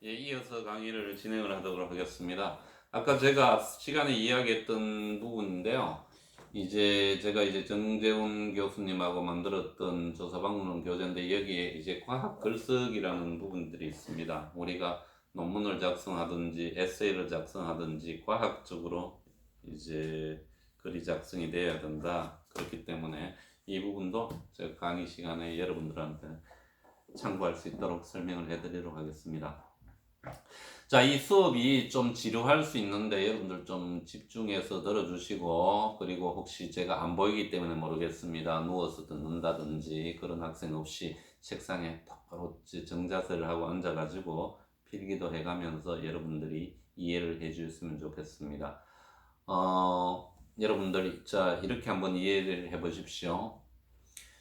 예, 이어서 강의를 진행을 하도록 하겠습니다. 아까 제가 시간에 이야기했던 부분인데요. 제가 정재훈 교수님하고 만들었던 조사방문 교재인데 여기에 이제 과학 글쓰기라는 부분들이 있습니다. 우리가 논문을 작성하든지 에세이를 작성하든지 과학적으로 이제 글이 작성이 되어야 된다. 그렇기 때문에 이 부분도 제가 강의 시간에 여러분들한테 참고할 수 있도록 설명을 해드리도록 하겠습니다. 자, 이 수업이 좀 지루할 수 있는데 여러분들 좀 집중해서 들어주시고, 그리고 혹시 제가 안 보이기 때문에 모르겠습니다. 누워서 듣는다든지 그런 학생 없이 책상에 똑바로 정자세를 하고 앉아가지고 필기도 해가면서 여러분들이 이해를 해주셨으면 좋겠습니다. 여러분들 자 이렇게 한번 이해를 해보십시오.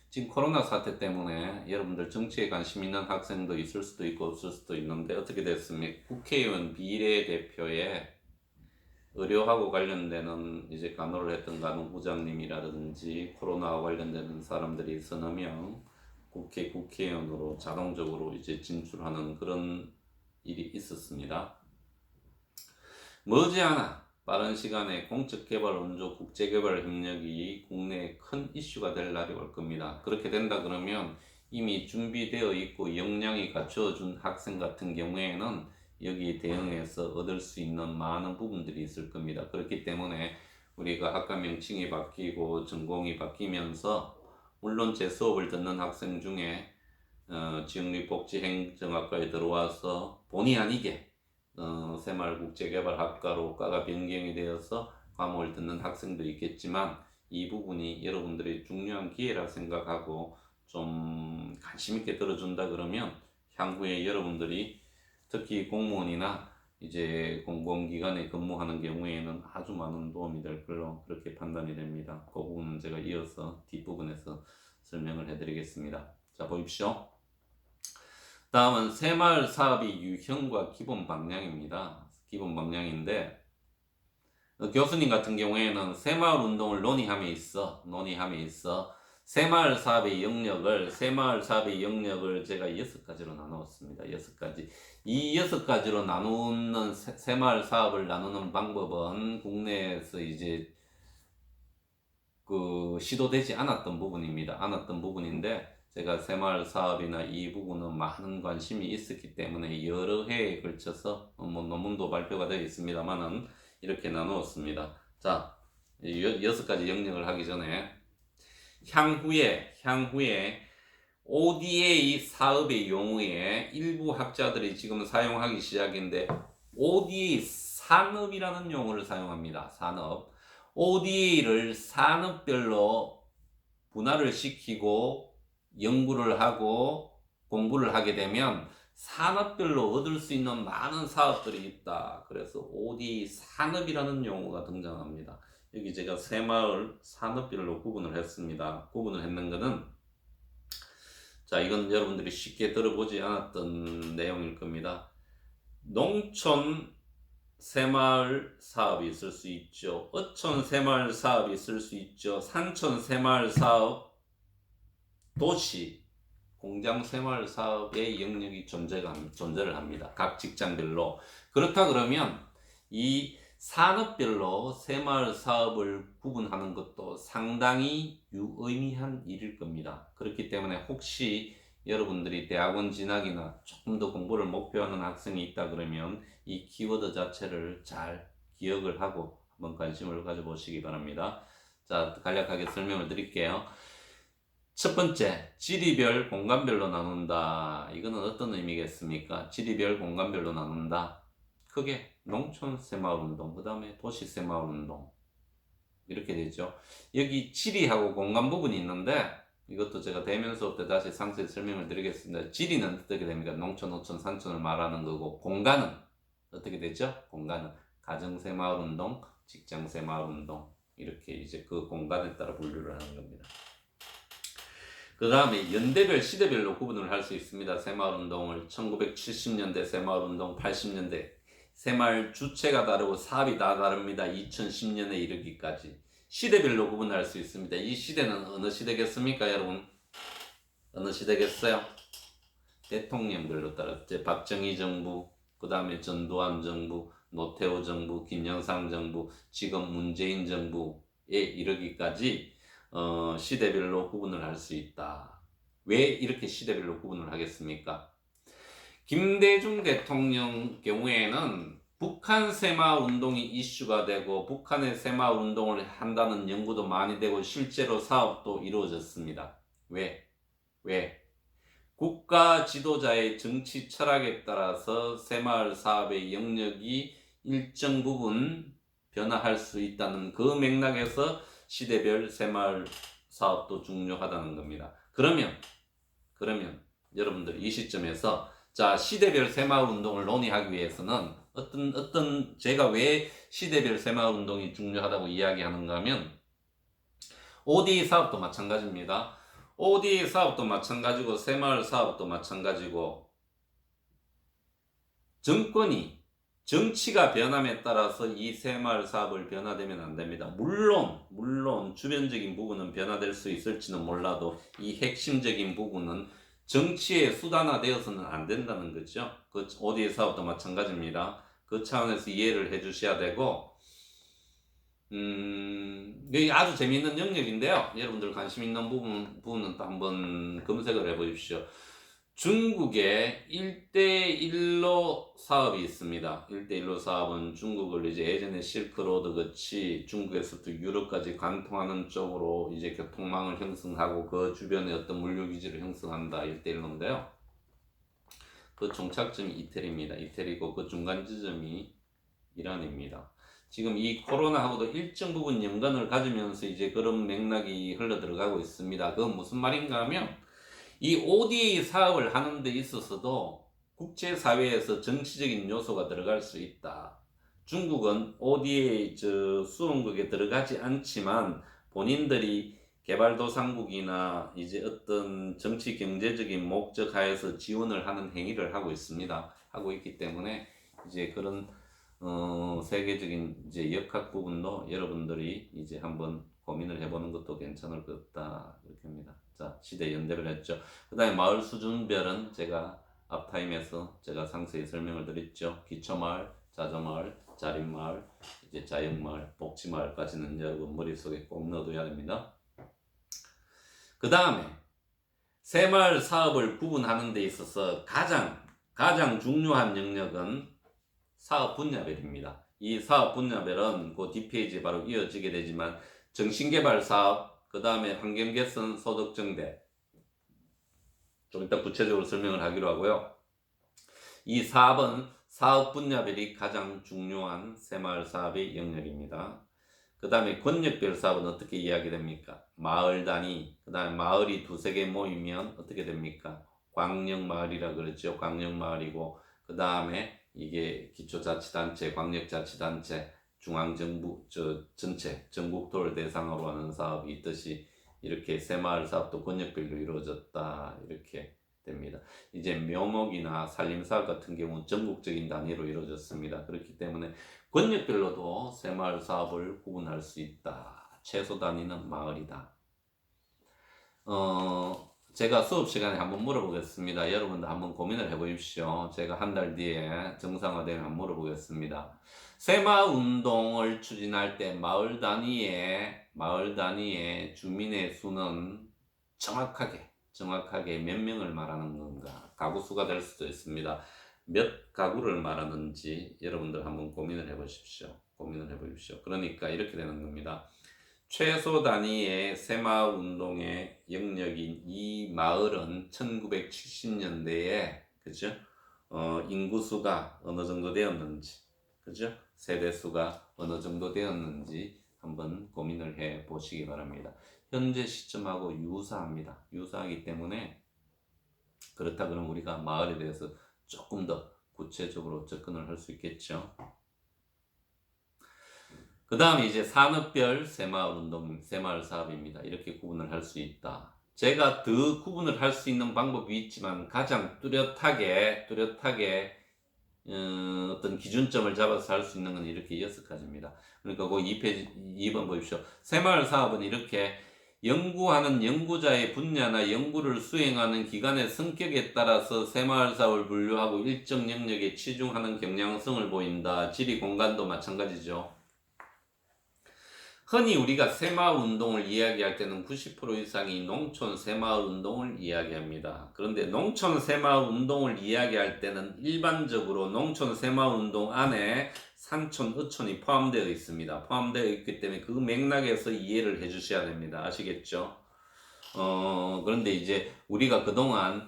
지금 코로나 사태 때문에 여러분들 정치에 관심 있는 학생도 있을 수도 있고 없을 수도 있는데 어떻게 됐습니까? 국회의원 비례대표에 의료하고 관련되는 이제 간호를 했던 간호부장님이라든지 코로나와 관련되는 사람들이 서너 명 국회의원으로 자동적으로 이제 진출하는 그런 일이 있었습니다. 머지않아 빠른 시간에 공적개발 원조 국제개발 협력이 국내에 큰 이슈가 될 날이 올 겁니다. 그렇게 된다 그러면 이미 준비되어 있고 역량이 갖추어준 학생 같은 경우에는 여기에 대응해서 얻을 수 있는 많은 부분들이 있을 겁니다. 그렇기 때문에 우리가 학과 명칭이 바뀌고 전공이 바뀌면서 물론 제 수업을 듣는 학생 중에 지역립복지행정학과에 들어와서 본의 아니게 새마을국제개발학과로 과가 변경이 되어서 과목을 듣는 학생도 있겠지만 이 부분이 여러분들의 중요한 기회라 생각하고 좀 관심 있게 들어준다 그러면 향후에 여러분들이 특히 공무원이나 이제 공공기관에 근무하는 경우에는 아주 많은 도움이 될 걸로 그렇게 판단이 됩니다. 그 부분은 제가 이어서 뒷부분에서 설명을 해드리겠습니다. 자, 보십시오. 다음은 새마을 사업의 유형과 기본 방향입니다. 기본 방향인데 교수님 같은 경우에는 새마을 운동을 논의함에 있어 새마을 사업의 영역을 제가 6가지로 나누었습니다. 6가지. 이 6가지로 나누는 새마을 사업을 나누는 방법은 국내에서 이제 시도되지 않았던 부분인데 제가 새마을 사업이나 이 부분은 많은 관심이 있었기 때문에 여러 해에 걸쳐서 논문도 발표가 되어 있습니다만은 이렇게 나누었습니다. 자, 6가지 영역을 하기 전에 향후에 ODA 사업의 용어에 일부 학자들이 지금 사용하기 시작인데 ODA 산업이라는 용어를 사용합니다. 산업. ODA를 산업별로 분할을 시키고 연구를 하고 공부를 하게 되면 산업별로 얻을 수 있는 많은 사업들이 있다. 그래서 ODA 산업이라는 용어가 등장합니다. 여기 제가 새마을 산업별로 구분을 했습니다. 구분을 했는 거는 자, 이건 여러분들이 쉽게 들어보지 않았던 내용일 겁니다. 농촌 새마을 사업이 있을 수 있죠. 어촌 새마을 사업이 있을 수 있죠. 산촌 새마을 사업, 도시, 공장 새마을 사업의 영역이 존재를 합니다. 각 직장별로. 그렇다 그러면 이 산업별로 새마을 사업을 구분하는 것도 상당히 유의미한 일일 겁니다. 그렇기 때문에 혹시 여러분들이 대학원 진학이나 조금 더 공부를 목표하는 학생이 있다 그러면 이 키워드 자체를 잘 기억을 하고 한번 관심을 가져보시기 바랍니다. 자, 간략하게 설명을 드릴게요. 첫 번째, 지리별, 공간별로 나눈다. 이거는 어떤 의미겠습니까? 지리별, 공간별로 나눈다. 크게 농촌 새마을운동, 그 다음에 도시 새마을운동 이렇게 되죠. 여기 지리하고 공간 부분이 있는데 이것도 제가 대면 수업 때 다시 상세히 설명을 드리겠습니다. 지리는 어떻게 됩니까? 농촌, 호촌, 산촌을 말하는 거고 공간은 어떻게 되죠? 공간은 가정새마을운동, 직장새마을운동 이렇게 이제 그 공간에 따라 분류를 하는 겁니다. 그 다음에 연대별, 시대별로 구분을 할 수 있습니다. 새마을운동을 1970년대 새마을운동, 80년대 새마을 주체가 다르고 사업이 다 다릅니다. 2010년에 이르기까지 시대별로 구분할 수 있습니다. 이 시대는 어느 시대겠습니까, 여러분? 어느 시대겠어요? 대통령별로 따라 박정희 정부, 그 다음에 전두환 정부, 노태우 정부, 김영삼 정부, 지금 문재인 정부에 이르기까지 시대별로 구분을 할 수 있다. 왜 이렇게 시대별로 구분을 하겠습니까? 김대중 대통령 경우에는 북한 세마 운동이 이슈가 되고 북한의 세마 운동을 한다는 연구도 많이 되고 실제로 사업도 이루어졌습니다. 왜? 국가 지도자의 정치 철학에 따라서 새마을 사업의 영역이 일정 부분 변화할 수 있다는 그 맥락에서 시대별 새마을 사업도 중요하다는 겁니다. 그러면 여러분들 이 시점에서 자, 시대별 새마을 운동을 논의하기 위해서는 제가 왜 시대별 새마을 운동이 중요하다고 이야기하는가 하면 ODA 사업도 마찬가지입니다. ODA 사업도 마찬가지고 새마을 사업도 마찬가지고 정치가 변함에 따라서 이 새마을 사업을 변화되면 안 됩니다. 물론 주변적인 부분은 변화될 수 있을지는 몰라도 이 핵심적인 부분은 정치의 수단화되어서는 안 된다는 거죠. 그 ODA 사업도 마찬가지입니다. 그 차원에서 이해를 해 주셔야 되고 여기 아주 재미있는 영역인데요. 여러분들 관심 있는 부분은 또 한번 검색을 해 보십시오. 중국에 1대1로 사업이 있습니다. 1대1로 사업은 중국을 이제 예전에 실크로드 같이 중국에서부터 유럽까지 관통하는 쪽으로 이제 교통망을 형성하고 그 주변에 어떤 물류기지를 형성한다. 1대1로인데요. 그 종착점이 이태리입니다. 이태리고 그 중간 지점이 이란입니다. 지금 이 코로나하고도 일정 부분 연관을 가지면서 이제 그런 맥락이 흘러 들어가고 있습니다. 그건 무슨 말인가 하면 이 ODA 사업을 하는 데 있어서도 국제사회에서 정치적인 요소가 들어갈 수 있다. 중국은 ODA 수원국에 들어가지 않지만 본인들이 개발도상국이나 이제 어떤 정치 경제적인 목적 하에서 지원을 하는 행위를 하고 있습니다. 하고 있기 때문에 이제 그런 세계적인 이제 역학 부분도 여러분들이 이제 한번 고민을 해보는 것도 괜찮을 것 같다 이렇게 합니다. 자, 시대 연대를 했죠. 그 다음에 마을 수준별은 제가 앞타임에서 제가 상세히 설명을 드렸죠. 기초마을, 자조마을, 자립마을, 이제 자영마을, 복지마을까지는 여러분 머릿속에 꼭 넣어둬야 됩니다. 그 다음에 새마을 사업을 구분하는 데 있어서 가장 중요한 영역은 사업 분야별입니다. 이 사업 분야별은 그 뒷페이지에 바로 이어지게 되지만 정신개발 사업, 그 다음에 환경개선, 소득증대 좀 이따 구체적으로 설명을 하기로 하고요. 이 사업은 사업 분야별이 가장 중요한 새마을 사업의 영역입니다. 그 다음에 권역별 사업은 어떻게 이야기됩니까? 마을 단위, 그 다음에 마을이 두세 개 모이면 어떻게 됩니까? 광역마을이라 그러죠. 광역마을이고 그 다음에 이게 기초자치단체, 광역자치단체, 중앙정부 전체 전국도를 대상으로 하는 사업이 있듯이 이렇게 새마을 사업도 권역별로 이루어졌다 이렇게 됩니다. 이제 묘목이나 산림사업 같은 경우는 전국적인 단위로 이루어졌습니다. 그렇기 때문에 권역별로도 새마을 사업을 구분할 수 있다. 최소 단위는 마을이다. 제가 수업 시간에 한번 물어보겠습니다. 여러분도 한번 고민을 해보십시오. 제가 한 달 뒤에 정상화되면 한번 물어보겠습니다. 새마을 운동을 추진할 때 마을 단위의 주민의 수는 정확하게 몇 명을 말하는 건가? 가구 수가 될 수도 있습니다. 몇 가구를 말하는지 여러분들 한번 고민을 해보십시오. 그러니까 이렇게 되는 겁니다. 최소 단위의 새마을 운동의 영역인 이 마을은 1970년대에 그죠? 인구수가 어느 정도 되었는지, 그죠? 세대수가 어느 정도 되었는지 한번 고민을 해 보시기 바랍니다. 현재 시점하고 유사하기 때문에 그렇다 그러면 우리가 마을에 대해서 조금 더 구체적으로 접근을 할 수 있겠죠. 그 다음에 이제 산업별 새마을 운동, 새마을 사업입니다. 이렇게 구분을 할 수 있다. 제가 더 구분을 할 수 있는 방법이 있지만 가장 뚜렷하게 어떤 기준점을 잡아서 할 수 있는 건 이렇게 6가지입니다. 그러니까 그 2번 보십시오. 새마을 사업은 이렇게 연구하는 연구자의 분야나 연구를 수행하는 기관의 성격에 따라서 새마을 사업을 분류하고 일정 영역에 치중하는 경향성을 보인다. 지리 공간도 마찬가지죠. 흔히 우리가 새마을 운동을 이야기할 때는 90% 이상이 농촌 새마을 운동을 이야기합니다. 그런데 농촌 새마을 운동을 이야기할 때는 일반적으로 농촌 새마을 운동 안에 산촌, 어촌이 포함되어 있습니다. 포함되어 있기 때문에 그 맥락에서 이해를 해 주셔야 됩니다. 아시겠죠? 그런데 이제 우리가 그동안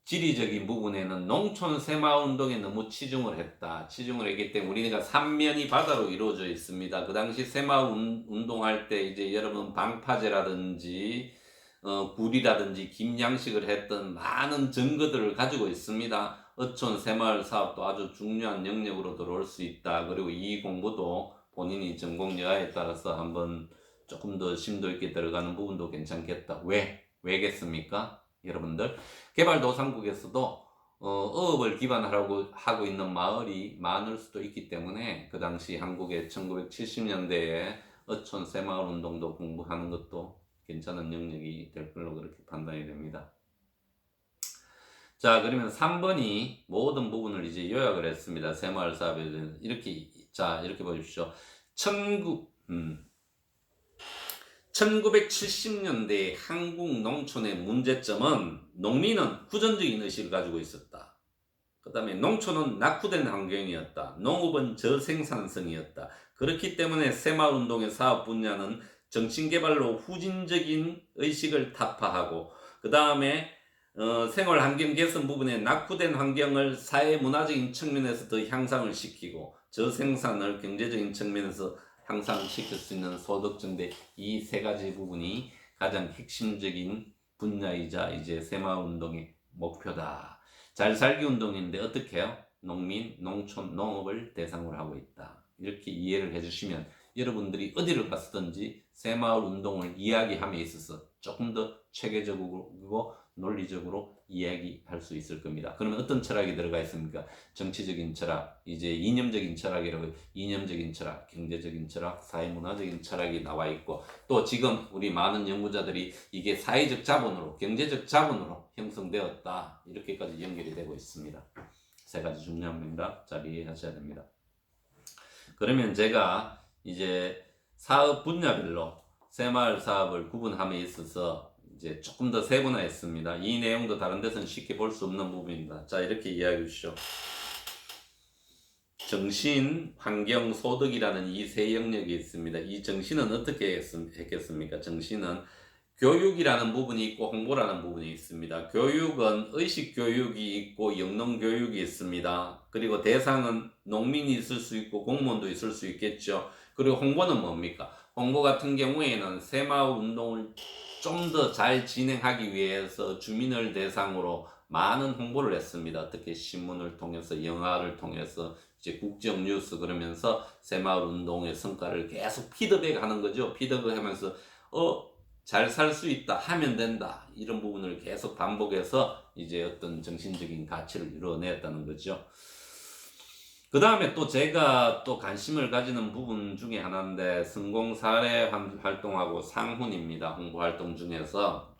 지리적인 부분에는 농촌 새마을 운동에 너무 치중을 했다. 치중을 했기 때문에 우리가 삼면이 바다로 이루어져 있습니다. 그 당시 새마을 운동할 때 이제 여러분 방파제라든지 굴이라든지 김양식을 했던 많은 증거들을 가지고 있습니다. 어촌 새마을 사업도 아주 중요한 영역으로 들어올 수 있다. 그리고 이 공부도 본인이 전공 여하에 따라서 한번 조금 더 심도 있게 들어가는 부분도 괜찮겠다. 왜겠습니까? 여러분들 개발도상국에서도 어업을 기반으로 하고 있는 마을이 많을 수도 있기 때문에 그 당시 한국의 1970년대에 어촌 새마을 운동도 공부하는 것도 괜찮은 영역이 될 걸로 그렇게 판단이 됩니다. 자, 그러면 3번이 모든 부분을 이제 요약을 했습니다. 새마을 사업에 대해서 이렇게 보십시오. 1970년대 한국 농촌의 문제점은 농민은 후전적인 의식을 가지고 있었다. 그 다음에 농촌은 낙후된 환경이었다. 농업은 저생산성이었다. 그렇기 때문에 새마을운동의 사업 분야는 정신개발로 후진적인 의식을 타파하고 그 다음에 생활환경 개선 부분에 낙후된 환경을 사회문화적인 측면에서 더 향상을 시키고 저생산을 경제적인 측면에서 향상시킬 수 있는 소득 증대 이 세 가지 부분이 가장 핵심적인 분야이자 이제 새마을 운동의 목표다. 잘 살기 운동인데 어떻게 해요? 농민, 농촌, 농업을 대상으로 하고 있다. 이렇게 이해를 해주시면 여러분들이 어디를 갔든지 새마을 운동을 이야기함에 있어서 조금 더 체계적이고 논리적으로 이야기할 수 있을 겁니다. 그러면 어떤 철학이 들어가 있습니까? 정치적인 철학, 이제 이념적인 철학이라고 이념적인 철학, 경제적인 철학, 사회문화적인 철학이 나와 있고 또 지금 우리 많은 연구자들이 이게 사회적 자본으로, 경제적 자본으로 형성되었다. 이렇게까지 연결이 되고 있습니다. 세 가지 중요합니다. 잘 이해하셔야 됩니다. 그러면 제가 이제 사업 분야별로 새마을 사업을 구분함에 있어서 이제 조금 더 세분화했습니다. 이 내용도 다른 데서는 쉽게 볼 수 없는 부분입니다. 자, 이렇게 이야기해 주시죠. 정신, 환경, 소득이라는 이 세 영역이 있습니다. 이 정신은 어떻게 했겠습니까? 정신은 교육이라는 부분이 있고 홍보라는 부분이 있습니다. 교육은 의식교육이 있고 영농교육이 있습니다. 그리고 대상은 농민이 있을 수 있고 공무원도 있을 수 있겠죠. 그리고 홍보는 뭡니까? 홍보 같은 경우에는 새마을 운동을 좀 더 잘 진행하기 위해서 주민을 대상으로 많은 홍보를 했습니다. 어떻게 신문을 통해서 영화를 통해서 이제 국정 뉴스 그러면서 새마을 운동의 성과를 계속 피드백하는 거죠. 피드백하면서 잘 살 수 있다 하면 된다 이런 부분을 계속 반복해서 이제 어떤 정신적인 가치를 이루어냈다는 거죠. 그 다음에 또 제가 또 관심을 가지는 부분 중에 하나인데 성공 사례 활동하고 상훈입니다. 홍보 활동 중에서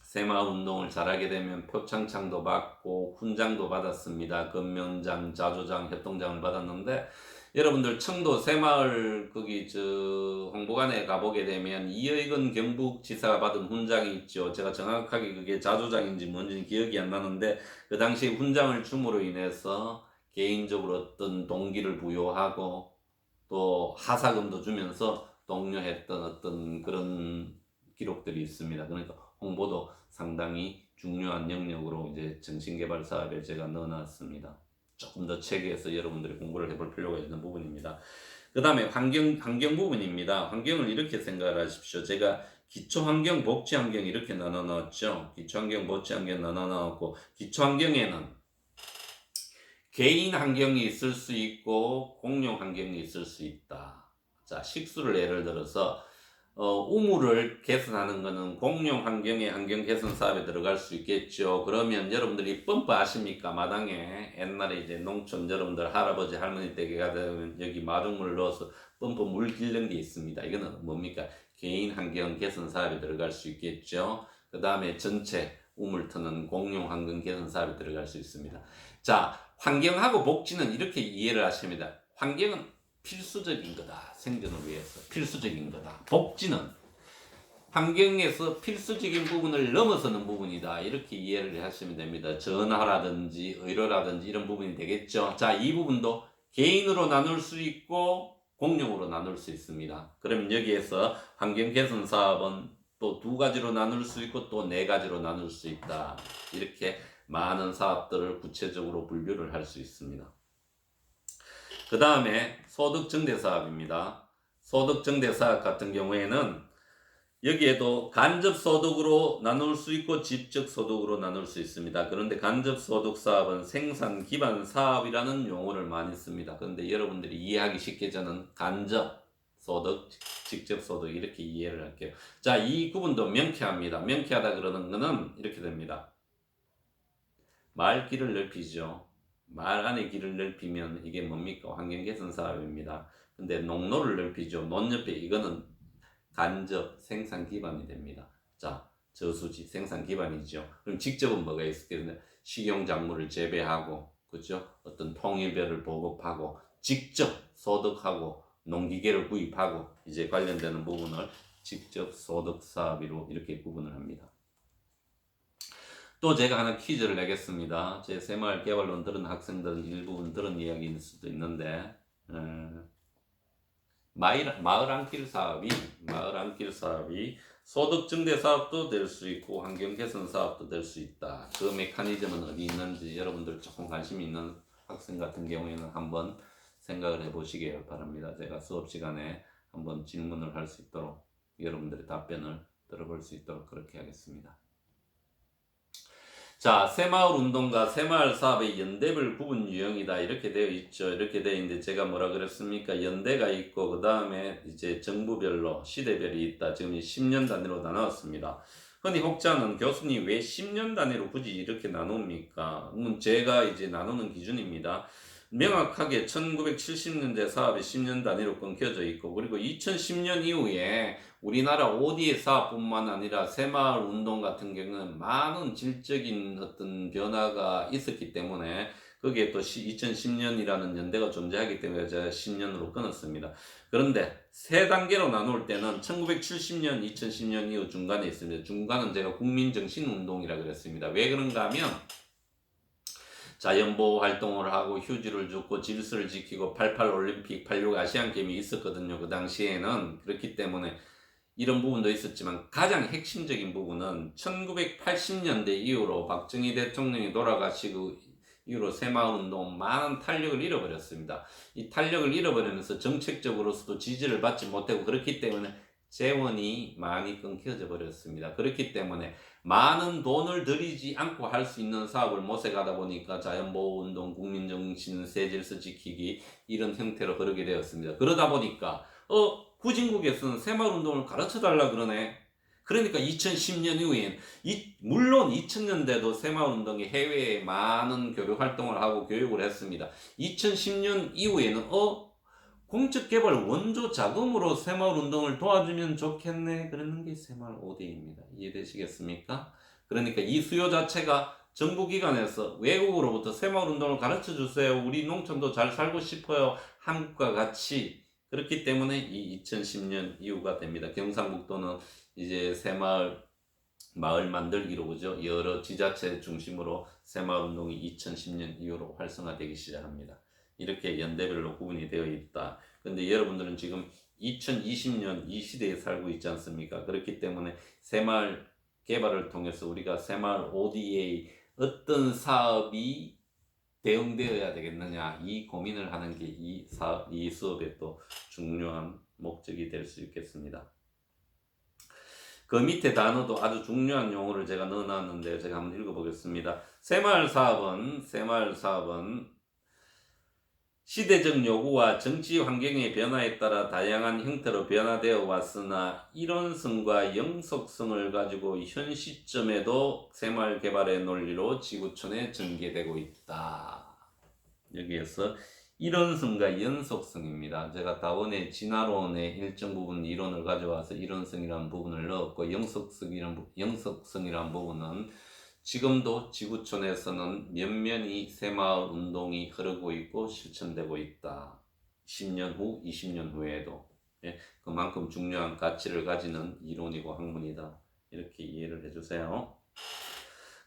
새마을 운동을 잘하게 되면 표창장도 받고 훈장도 받았습니다. 금면장, 자조장, 협동장을 받았는데 여러분들 청도 새마을 거기 홍보관에 가보게 되면 이의근 경북지사가 받은 훈장이 있죠. 제가 정확하게 그게 자조장인지 뭔지 기억이 안 나는데 그 당시 훈장을 줌으로 인해서 개인적으로 어떤 동기를 부여하고 또 하사금도 주면서 독려했던 어떤 그런 기록들이 있습니다. 그러니까 홍보도 상당히 중요한 영역으로 이제 정신개발 사업에 제가 넣어놨습니다. 조금 더 체계해서 여러분들이 공부를 해볼 필요가 있는 부분입니다. 그 다음에 환경 부분입니다. 환경을 이렇게 생각을 하십시오. 제가 기초환경, 복지환경 이렇게 나눠 놨죠. 기초환경, 복지환경 나눠 놨고 기초환경에는 개인 환경이 있을 수 있고 공용 환경이 있을 수 있다. 자, 식수를 예를 들어서 우물을 개선하는 것은 공용 환경의 환경 개선 사업에 들어갈 수 있겠죠. 그러면 여러분들이 펌프 아십니까? 마당에 옛날에 이제 농촌 여러분들 할아버지 할머니 댁에 가면 여기 마중물을 넣어서 펌프 물 길는 게 있습니다. 이거는 뭡니까? 개인 환경 개선 사업에 들어갈 수 있겠죠. 그 다음에 전체 우물 트는 공용 환경 개선 사업에 들어갈 수 있습니다. 자, 환경하고 복지는 이렇게 이해를 하십니다. 환경은 필수적인 거다. 생존을 위해서 필수적인 거다. 복지는 환경에서 필수적인 부분을 넘어서는 부분이다. 이렇게 이해를 하시면 됩니다. 전화라든지 의료라든지 이런 부분이 되겠죠. 자, 이 부분도 개인으로 나눌 수 있고 공용으로 나눌 수 있습니다. 그럼 여기에서 환경 개선 사업은 또 두 가지로 나눌 수 있고 또 네 가지로 나눌 수 있다. 이렇게 많은 사업들을 구체적으로 분류를 할 수 있습니다. 그 다음에 소득 증대 사업입니다. 소득 증대 사업 같은 경우에는 여기에도 간접 소득으로 나눌 수 있고 직접 소득으로 나눌 수 있습니다. 그런데 간접 소득 사업은 생산 기반 사업이라는 용어를 많이 씁니다. 그런데 여러분들이 이해하기 쉽게 저는 간접 소득, 직접 소득 이렇게 이해를 할게요. 자, 이 구분도 명쾌합니다. 명쾌하다 그러는 거는 이렇게 됩니다. 말길을 넓히죠. 말 안에 길을 넓히면 이게 뭡니까? 환경 개선 사업입니다. 근데 농로를 넓히죠. 논 옆에 이거는 간접 생산 기반이 됩니다. 자, 저수지 생산 기반이죠. 그럼 직접은 뭐가 있겠냐? 식용 작물을 재배하고, 그죠? 어떤 통일별을 보급하고, 직접 소득하고, 농기계를 구입하고, 이제 관련되는 부분을 직접 소득 사업으로 이렇게 구분을 합니다. 또 제가 하나 퀴즈를 내겠습니다. 제 새마을 개발론 들은 학생들은 일부분 들은 이야기일 수도 있는데, 마을 안길 사업이 소득 증대 사업도 될 수 있고 환경 개선 사업도 될 수 있다. 그 메커니즘은 어디 있는지 여러분들 조금 관심이 있는 학생 같은 경우에는 한번 생각을 해보시기 바랍니다. 제가 수업 시간에 한번 질문을 할 수 있도록 여러분들의 답변을 들어볼 수 있도록 그렇게 하겠습니다. 자, 새마을 운동과 새마을 사업의 연대별 구분 유형이다. 이렇게 되어 있죠. 이렇게 되어 있는데 제가 뭐라 그랬습니까? 연대가 있고 그 다음에 이제 정부별로 시대별이 있다. 지금 10년 단위로 나눴습니다. 흔히 혹자는 교수님 왜 10년 단위로 굳이 이렇게 나눕니까? 제가 이제 나누는 기준입니다. 명확하게 1970년대 사업이 10년 단위로 끊겨져 있고 그리고 2010년 이후에 우리나라 ODA 사업뿐만 아니라 새마을 운동 같은 경우는 많은 질적인 어떤 변화가 있었기 때문에 거기에 또 2010년이라는 연대가 존재하기 때문에 제가 10년으로 끊었습니다. 그런데 세 단계로 나눌 때는 1970년, 2010년 이후 중간에 있습니다. 중간은 제가 국민정신운동이라고 그랬습니다. 왜 그런가 하면 자연보호 활동을 하고 휴지를 줍고 질서를 지키고 88 올림픽, 86 아시안게임이 있었거든요. 그 당시에는. 그렇기 때문에 이런 부분도 있었지만 가장 핵심적인 부분은 1980년대 이후로 박정희 대통령이 돌아가시고 이후로 새마을운동 많은 탄력을 잃어버렸습니다. 이 탄력을 잃어버리면서 정책적으로서도 지지를 받지 못하고 그렇기 때문에 재원이 많이 끊겨져 버렸습니다. 그렇기 때문에 많은 돈을 들이지 않고 할 수 있는 사업을 모색하다 보니까 자연보호운동, 국민정신, 새질서 지키기 이런 형태로 흐르게 되었습니다. 그러다 보니까 후진국에서는 새마을운동을 가르쳐달라 그러네. 그러니까 2010년 이후엔 물론 2000년대도 새마을운동이 해외에 많은 교류활동을 하고 교육을 했습니다. 2010년 이후에는 공적개발 원조 자금으로 새마을운동을 도와주면 좋겠네. 그러는 게 새마을 ODA입니다. 이해되시겠습니까? 그러니까 이 수요 자체가 정부기관에서 외국으로부터 새마을운동을 가르쳐주세요. 우리 농촌도 잘 살고 싶어요. 한국과 같이 그렇기 때문에 이 2010년 이후가 됩니다. 경상북도는 이제 새마을 마을 만들기로 그죠. 여러 지자체 중심으로 새마을운동이 2010년 이후로 활성화되기 시작합니다. 이렇게 연대별로 구분이 되어 있다. 근데 여러분들은 지금 2020년 이 시대에 살고 있지 않습니까? 그렇기 때문에 새마을 개발을 통해서 우리가 새마을 ODA 어떤 사업이 대응되어야 되겠느냐 이 고민을 하는 게 이 수업의 또 중요한 목적이 될 수 있겠습니다. 그 밑에 단어도 아주 중요한 용어를 제가 넣어놨는데 제가 한번 읽어보겠습니다. 새마을 사업은 시대적 요구와 정치 환경의 변화에 따라 다양한 형태로 변화되어 왔으나 이론성과 영속성을 가지고 현 시점에도 새마을 개발의 논리로 지구촌에 전개되고 있다. 여기에서 일원성과 연속성입니다. 제가 다원의 진화론의 일정 부분 이론을 가져와서 일원성이라는 부분을 넣었고 영속성이라는 부분은 지금도 지구촌에서는 면면이 새마을 운동이 흐르고 있고 실천되고 있다. 10년 후, 20년 후에도 그만큼 중요한 가치를 가지는 이론이고 학문이다. 이렇게 이해를 해주세요.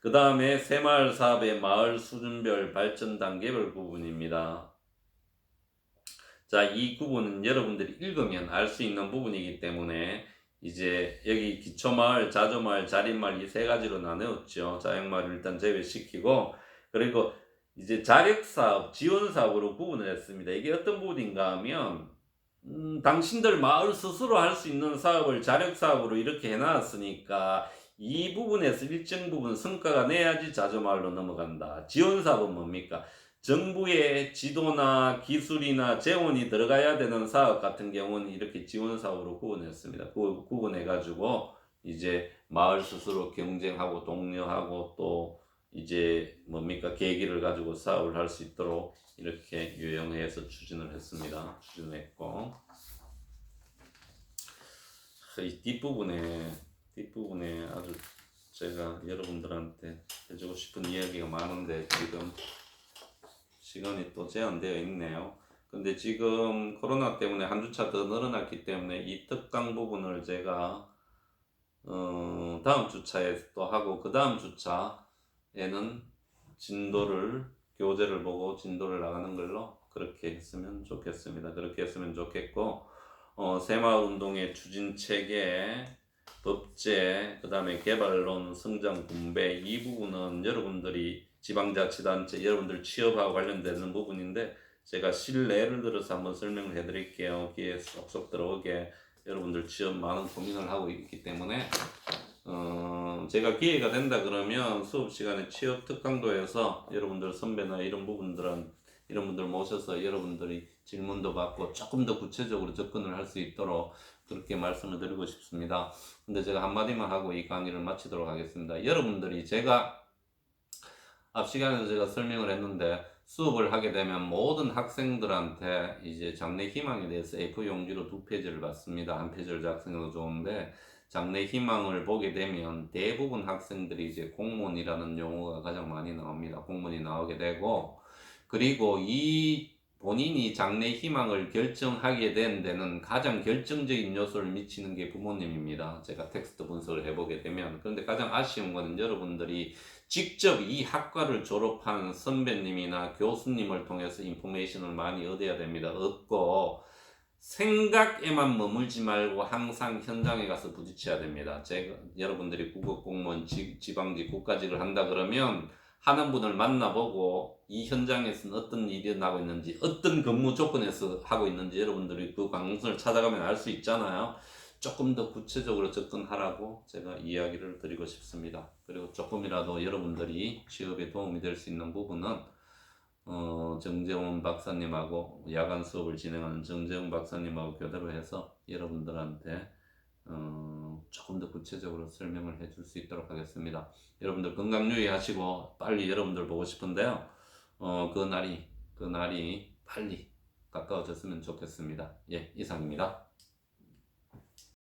그 다음에 새마을 사업의 마을 수준별 발전 단계별 부분입니다. 자, 이 구분은 여러분들이 읽으면 알 수 있는 부분이기 때문에 이제 여기 기초마을, 자조마을, 자립마을 이 세 가지로 나누었죠. 자영마을 일단 제외시키고 그리고 이제 자력사업, 지원사업으로 구분을 했습니다. 이게 어떤 부분인가 하면 당신들 마을 스스로 할 수 있는 사업을 자력사업으로 이렇게 해놨으니까 이 부분에서 일정 부분 성과가 내야지 자조마을로 넘어간다. 지원사업은 뭡니까? 정부의 지도나 기술이나 재원이 들어가야 되는 사업 같은 경우는 이렇게 지원사업으로 구분했습니다. 구분해가지고 이제 마을 스스로 경쟁하고 독려하고 또 이제 뭡니까 계기를 가지고 사업을 할 수 있도록 이렇게 요령해서 추진을 했습니다. 추진했고 이 뒷부분에 아주 제가 여러분들한테 해주고 싶은 이야기가 많은데 지금 시간이 또 제한되어 있네요. 근데 지금 코로나 때문에 한 주차 더 늘어났기 때문에 이 특강 부분을 제가 다음 주차에 또 하고 그 다음 주차에는 교재를 보고 진도를 나가는 걸로 그렇게 했으면 좋겠습니다. 그렇게 했으면 좋겠고 새마을운동의 추진체계, 법제, 그 다음에 개발론, 성장 분배 이 부분은 여러분들이 지방자치단체 여러분들 취업하고 관련되는 부분인데 제가 실례를 들어서 한번 설명을 해드릴게요. 귀에 쏙쏙 들어오게 여러분들 취업 많은 고민을 하고 있기 때문에 제가 기회가 된다 그러면 수업 시간에 취업 특강도 해서 여러분들 선배나 이런 분들 모셔서 여러분들이 질문도 받고 조금 더 구체적으로 접근을 할 수 있도록 그렇게 말씀을 드리고 싶습니다. 근데 제가 한마디만 하고 이 강의를 마치도록 하겠습니다. 여러분들이 앞 시간에도 제가 설명을 했는데 수업을 하게 되면 모든 학생들한테 이제 장래 희망에 대해서 A4 용지로 2페이지를 받습니다. 한 페이지를 작성해도 좋은데 장래 희망을 보게 되면 대부분 학생들이 이제 공무원이라는 용어가 가장 많이 나옵니다. 공무원이 나오게 되고 그리고 이 본인이 장래 희망을 결정하게 된 데는 가장 결정적인 요소를 미치는 게 부모님입니다. 제가 텍스트 분석을 해보게 되면. 그런데 가장 아쉬운 거는 여러분들이 직접 이 학과를 졸업한 선배님이나 교수님을 통해서 인포메이션을 많이 얻어야 됩니다. 얻고 생각에만 머물지 말고 항상 현장에 가서 부딪혀야 됩니다. 여러분들이 국어공무원, 지방직, 국가직을 한다 그러면 하는 분을 만나보고 이 현장에서는 어떤 일이 나고 있는지 어떤 근무 조건에서 하고 있는지 여러분들이 그 방송을 찾아가면 알 수 있잖아요. 조금 더 구체적으로 접근하라고 제가 이야기를 드리고 싶습니다. 그리고 조금이라도 여러분들이 취업에 도움이 될 수 있는 부분은 정재훈 박사님하고 야간 수업을 진행하는 정재훈 박사님하고 교대로 해서 여러분들한테 조금 더 구체적으로 설명을 해줄 수 있도록 하겠습니다. 여러분들 건강 유의하시고 빨리 여러분들 보고 싶은데요. 그 날이 빨리 가까워졌으면 좋겠습니다. 예, 이상입니다.